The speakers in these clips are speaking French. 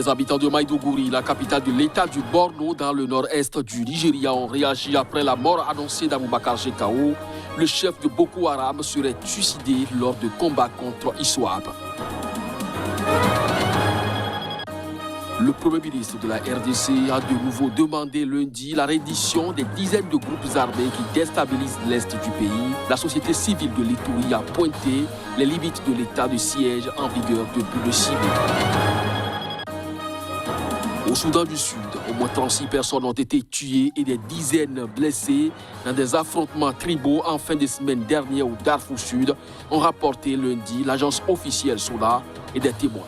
Les habitants de Maïdougouri, la capitale de l'État du Borno dans le nord-est du Nigeria, ont réagi après la mort annoncée d'Aboubacar Shekau. Le chef de Boko Haram serait suicidé lors de combats contre ISWAP. Le Premier ministre de la RDC a de nouveau demandé lundi la reddition des dizaines de groupes armés qui déstabilisent l'Est du pays. La société civile de l'Itourie a pointé les limites de l'état de siège en vigueur depuis le 6 mai. Au Soudan du Sud, au moins 36 personnes ont été tuées et des dizaines blessées dans des affrontements tribaux en fin de semaine dernière au Darfour Sud, ont rapporté lundi l'agence officielle SONA et des témoins.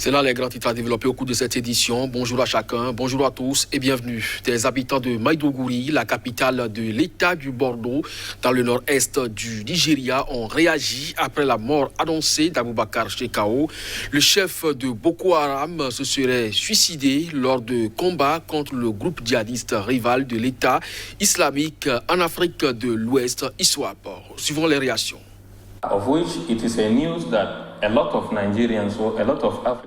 C'est là les grands titres à développer au cours de cette édition. Bonjour à chacun, bonjour à tous et bienvenue. Des habitants de Maïdougouri, la capitale de l'État du Borno, dans le nord-est du Nigeria, ont réagi après la mort annoncée d'Aboubacar Shekau. Le chef de Boko Haram se serait suicidé lors de combats contre le groupe djihadiste rival de l'État islamique en Afrique de l'Ouest, ISWAP. Suivons les réactions.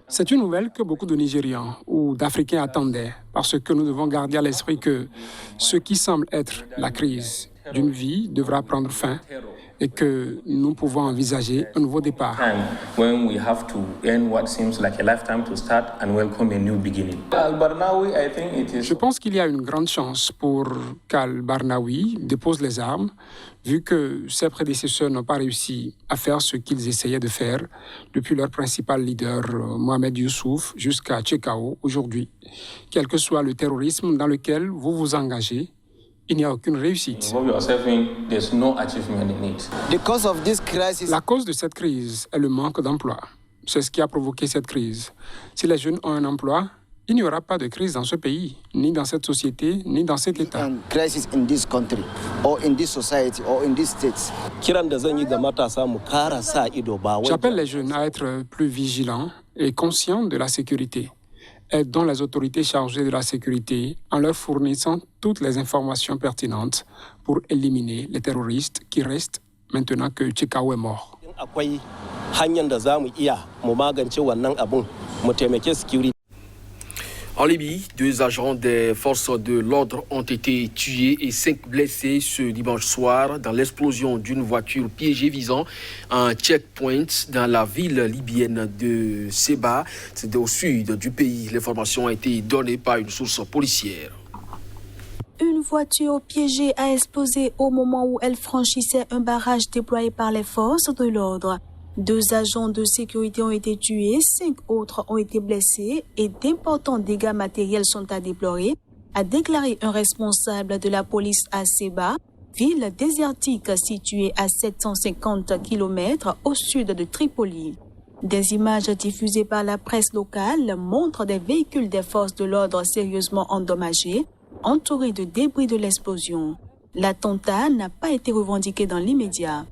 C'est une nouvelle que beaucoup de Nigérians ou d'Africains attendaient, parce que nous devons garder à l'esprit que ce qui semble être la crise d'une vie devra prendre fin et que nous pouvons envisager un nouveau départ. Je pense qu'il y a une grande chance pour qu'Al-Barnawi dépose les armes, vu que ses prédécesseurs n'ont pas réussi à faire ce qu'ils essayaient de faire depuis leur principal leader, Mohamed Youssouf, jusqu'à Shekau aujourd'hui. Quel que soit le terrorisme dans lequel vous vous engagez, il n'y a aucune réussite. La cause de cette crise est le manque d'emploi. C'est ce qui a provoqué cette crise. Si les jeunes ont un emploi, il n'y aura pas de crise dans ce pays, ni dans cette société, ni dans cet État. J'appelle les jeunes à être plus vigilants et conscients de la sécurité. Aidons les autorités chargées de la sécurité en leur fournissant toutes les informations pertinentes pour éliminer les terroristes qui restent maintenant que Shekau est mort. En Libye, 2 agents des forces de l'ordre ont été tués et 5 blessés ce dimanche soir dans l'explosion d'une voiture piégée visant un checkpoint dans la ville libyenne de Seba. C'est au sud du pays. L'information a été donnée par une source policière. Une voiture piégée a explosé au moment où elle franchissait un barrage déployé par les forces de l'ordre. 2 agents de sécurité ont été tués, 5 autres ont été blessés et d'importants dégâts matériels sont à déplorer, a déclaré un responsable de la police à Seba, ville désertique située à 750 km au sud de Tripoli. Des images diffusées par la presse locale montrent des véhicules des forces de l'ordre sérieusement endommagés, entourés de débris de l'explosion. L'attentat n'a pas été revendiqué dans l'immédiat.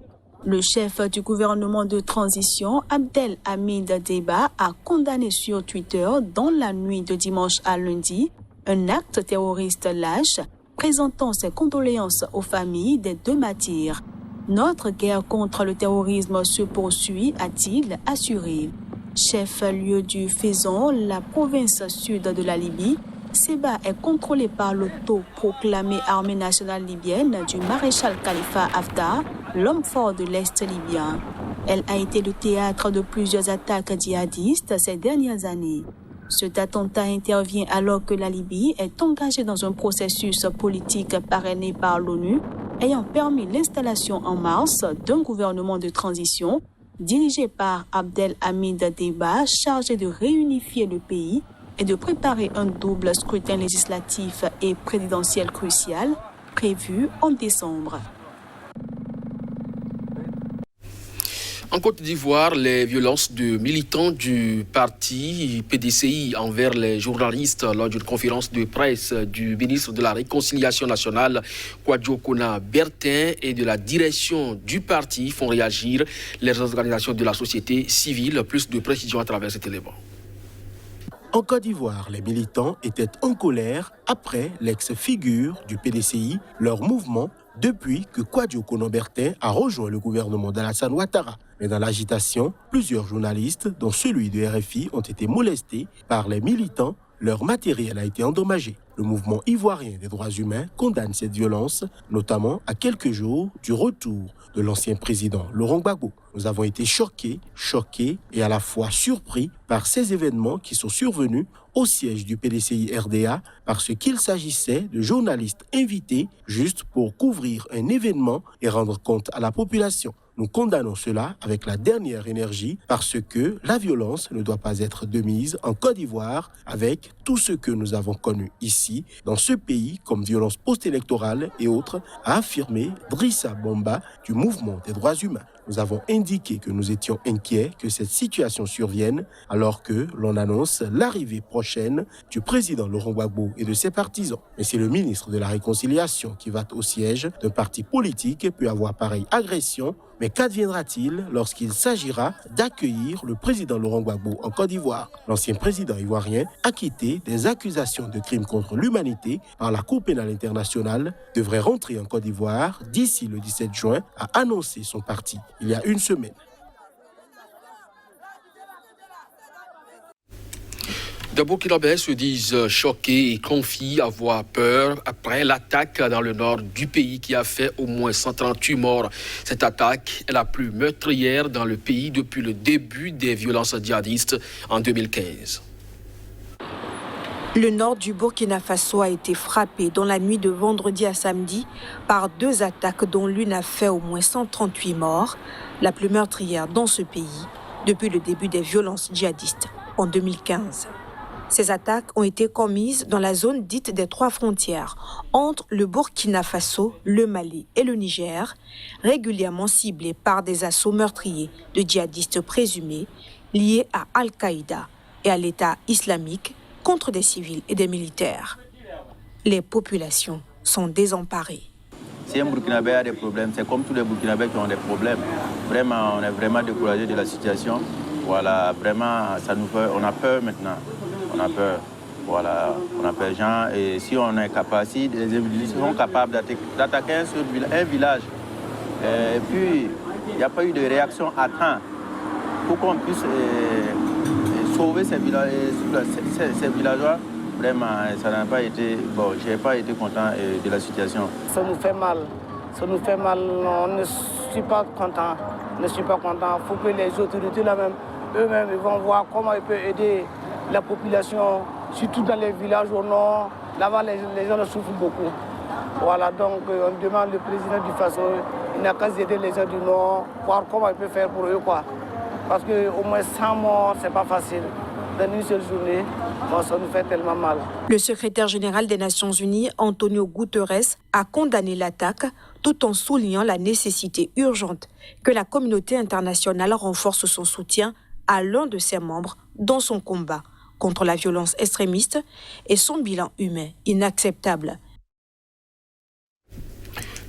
Le chef du gouvernement de transition, Abdel Hamid Deiba, a condamné sur Twitter, dans la nuit de dimanche à lundi, un acte terroriste lâche, présentant ses condoléances aux familles des 2 martyrs. Notre guerre contre le terrorisme se poursuit, a-t-il assuré. Chef-lieu du Fezzan, la province sud de la Libye, Seba est contrôlé par l'auto-proclamée armée nationale libyenne du maréchal Khalifa Haftar, l'homme fort de l'Est libyen. Elle a été le théâtre de plusieurs attaques djihadistes ces dernières années. Cet attentat intervient alors que la Libye est engagée dans un processus politique parrainé par l'ONU, ayant permis l'installation en mars d'un gouvernement de transition dirigé par Abdel Hamid Deiba, chargé de réunifier le pays et de préparer un double scrutin législatif et présidentiel crucial prévu en décembre. En Côte d'Ivoire, les violences de militants du parti PDCI envers les journalistes lors d'une conférence de presse du ministre de la Réconciliation nationale, Kwadjo Kona Bertin, et de la direction du parti font réagir les organisations de la société civile. Plus de précisions à travers cet élément. En Côte d'Ivoire, les militants étaient en colère après l'ex-figure du PDCI. Leur mouvement depuis que Kwadjo Kono-Bertin a rejoint le gouvernement d'Alassane Ouattara. Mais dans l'agitation, plusieurs journalistes, dont celui de RFI, ont été molestés par les militants. Leur matériel a été endommagé. Le mouvement ivoirien des droits humains condamne cette violence, notamment à quelques jours du retour de l'ancien président Laurent Gbagbo. Nous avons été choqués et à la fois surpris par ces événements qui sont survenus au siège du PDCI-RDA parce qu'il s'agissait de journalistes invités juste pour couvrir un événement et rendre compte à la population. Nous condamnons cela avec la dernière énergie parce que la violence ne doit pas être de mise en Côte d'Ivoire avec tout ce que nous avons connu ici, dans ce pays, comme violence post-électorale et autres, a affirmé Drissa Bomba du mouvement des droits humains. Nous avons indiqué que nous étions inquiets que cette situation survienne alors que l'on annonce l'arrivée prochaine du président Laurent Gbagbo et de ses partisans. Mais si le ministre de la Réconciliation qui va au siège d'un parti politique peut avoir pareille agression, mais qu'adviendra-t-il lorsqu'il s'agira d'accueillir le président Laurent Gbagbo en Côte d'Ivoire? L'ancien président ivoirien, acquitté des accusations de crimes contre l'humanité par la Cour pénale internationale, devrait rentrer en Côte d'Ivoire d'ici le 17 juin, a annoncé son parti il y a une semaine. De Burkinabés se disent choqués et confient avoir peur après l'attaque dans le nord du pays qui a fait au moins 138 morts. Cette attaque est la plus meurtrière dans le pays depuis le début des violences djihadistes en 2015. Le nord du Burkina Faso a été frappé dans la nuit de vendredi à samedi par 2 attaques dont l'une a fait au moins 138 morts, la plus meurtrière dans ce pays depuis le début des violences djihadistes en 2015. Ces attaques ont été commises dans la zone dite des 3 frontières, entre le Burkina Faso, le Mali et le Niger, régulièrement ciblées par des assauts meurtriers de djihadistes présumés liés à Al-Qaïda et à l'État islamique contre des civils et des militaires. Les populations sont désemparées. Si un Burkinabé a des problèmes, c'est comme tous les Burkinabés qui ont des problèmes. Vraiment, on est vraiment découragé de la situation. Voilà, vraiment, ça nous fait, on a peur maintenant. On a peur. Voilà, on a peur gens. Et si on est capable, si les individus sont capables d'attaquer un village, et puis il n'y a pas eu de réaction à temps pour qu'on puisse sauver ces villageois, vraiment, ça n'a pas été. Bon, je n'ai pas été content de la situation. Ça nous fait mal. Ça nous fait mal. On ne suis pas content. On ne suis pas content. Il faut que les autorités là-même, eux-mêmes, ils vont voir comment ils peuvent aider la population, surtout dans les villages au nord. Là-bas, les gens souffrent beaucoup. Voilà, donc on demande le président du Faso, il n'a qu'à aider les gens du nord, voir comment il peut faire pour eux, quoi. Parce qu'au moins 100 morts, c'est pas facile. Dans une seule journée, bon, ça nous fait tellement mal. Le secrétaire général des Nations Unies, Antonio Guterres, a condamné l'attaque tout en soulignant la nécessité urgente que la communauté internationale renforce son soutien à l'un de ses membres dans son combat contre la violence extrémiste et son bilan humain inacceptable.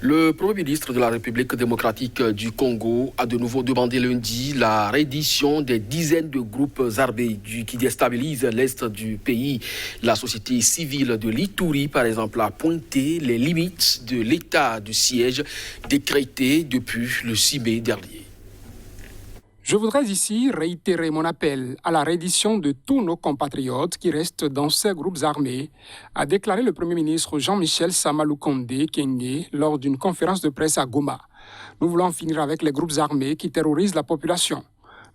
Le Premier ministre de la République démocratique du Congo a de nouveau demandé lundi la reddition des dizaines de groupes armés qui déstabilisent l'est du pays. La société civile de l'Ituri, par exemple, a pointé les limites de l'état de siège décrété depuis le 6 mai dernier. Je voudrais ici réitérer mon appel à la reddition de tous nos compatriotes qui restent dans ces groupes armés, a déclaré le Premier ministre Jean-Michel Samaloukonde Kenge lors d'une conférence de presse à Goma. Nous voulons en finir avec les groupes armés qui terrorisent la population.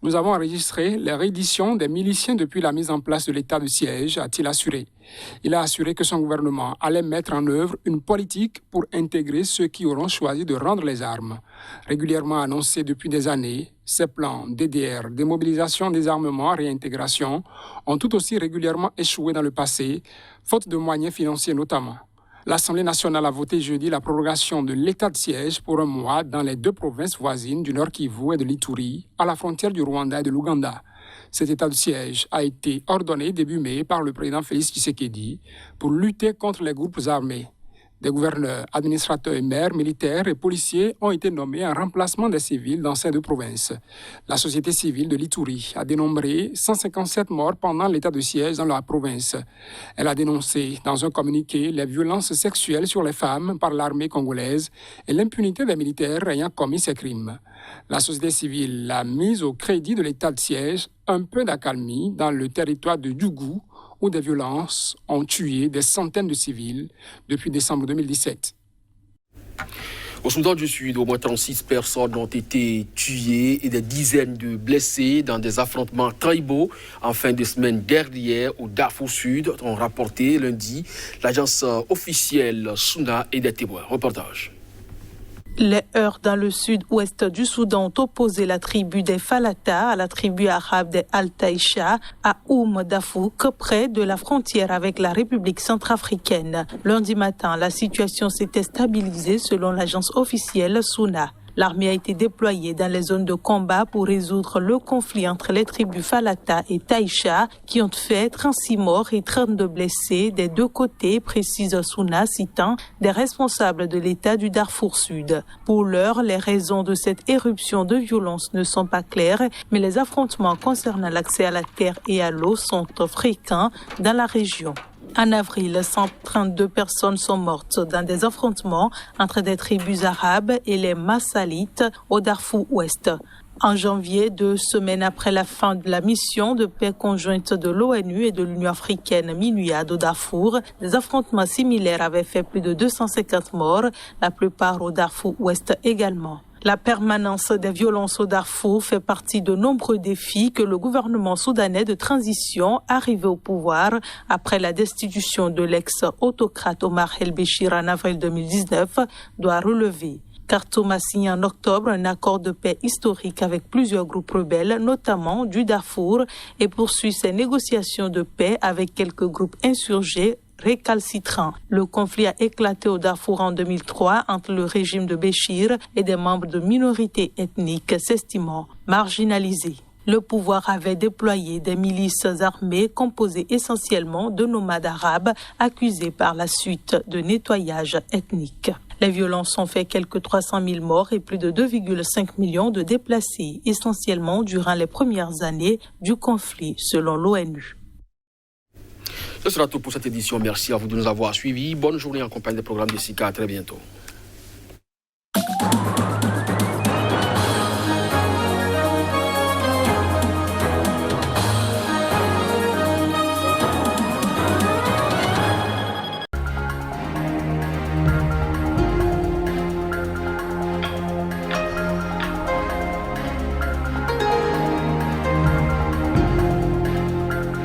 Nous avons enregistré les redditions des miliciens depuis la mise en place de l'état de siège, a-t-il assuré. Il a assuré que son gouvernement allait mettre en œuvre une politique pour intégrer ceux qui auront choisi de rendre les armes. Régulièrement annoncés depuis des années, ces plans DDR, démobilisation des armements, réintégration, ont tout aussi régulièrement échoué dans le passé, faute de moyens financiers notamment. L'Assemblée nationale a voté jeudi la prorogation de l'état de siège pour un mois dans les 2 provinces voisines du Nord Kivu et de l'Ituri, à la frontière du Rwanda et de l'Ouganda. Cet état de siège a été ordonné début mai par le président Félix Tshisekedi pour lutter contre les groupes armés. Des gouverneurs, administrateurs et maires, militaires et policiers ont été nommés en remplacement des civils dans ces deux provinces. La société civile de l'Ituri a dénombré 157 morts pendant l'état de siège dans la province. Elle a dénoncé dans un communiqué les violences sexuelles sur les femmes par l'armée congolaise et l'impunité des militaires ayant commis ces crimes. La société civile a mis au crédit de l'état de siège un peu d'accalmie dans le territoire de Djougou, où des violences ont tué des centaines de civils depuis décembre 2017. Au Soudan du Sud, au moins 36 personnes ont été tuées et des dizaines de blessés dans des affrontements tribaux en fin de semaine dernière au Darfour Sud, ont rapporté lundi l'agence officielle SUNA et des témoins. Reportage. Les heurts dans le sud-ouest du Soudan ont opposé la tribu des Falata à la tribu arabe des Al-Taïcha à Darfour, près de la frontière avec la République centrafricaine. Lundi matin, la situation s'était stabilisée selon l'agence officielle SUNA. L'armée a été déployée dans les zones de combat pour résoudre le conflit entre les tribus Falata et Taïcha qui ont fait 36 morts et 32 blessés des deux côtés, précise SUNA, citant des responsables de l'État du Darfour Sud. Pour l'heure, les raisons de cette éruption de violence ne sont pas claires, mais les affrontements concernant l'accès à la terre et à l'eau sont fréquents dans la région. En avril, 132 personnes sont mortes dans des affrontements entre des tribus arabes et les Massalites au Darfour Ouest. En janvier, 2 semaines après la fin de la mission de paix conjointe de l'ONU et de l'Union africaine MINUSAD au Darfour, des affrontements similaires avaient fait plus de 250 morts, la plupart au Darfour Ouest également. La permanence des violences au Darfour fait partie de nombreux défis que le gouvernement soudanais de transition, arrivé au pouvoir après la destitution de l'ex-autocrate Omar el-Béchir en avril 2019, doit relever. Khartoum a signé en octobre un accord de paix historique avec plusieurs groupes rebelles, notamment du Darfour, et poursuit ses négociations de paix avec quelques groupes insurgés récalcitrants. Le conflit a éclaté au Darfour en 2003 entre le régime de Béchir et des membres de minorités ethniques s'estimant marginalisés. Le pouvoir avait déployé des milices armées composées essentiellement de nomades arabes accusés par la suite de nettoyage ethnique. Les violences ont fait quelques 300 000 morts et plus de 2,5 millions de déplacés, essentiellement durant les premières années du conflit, selon l'ONU. Ce sera tout pour cette édition. Merci à vous de nous avoir suivis. Bonne journée en compagnie des programmes de SICA. À très bientôt.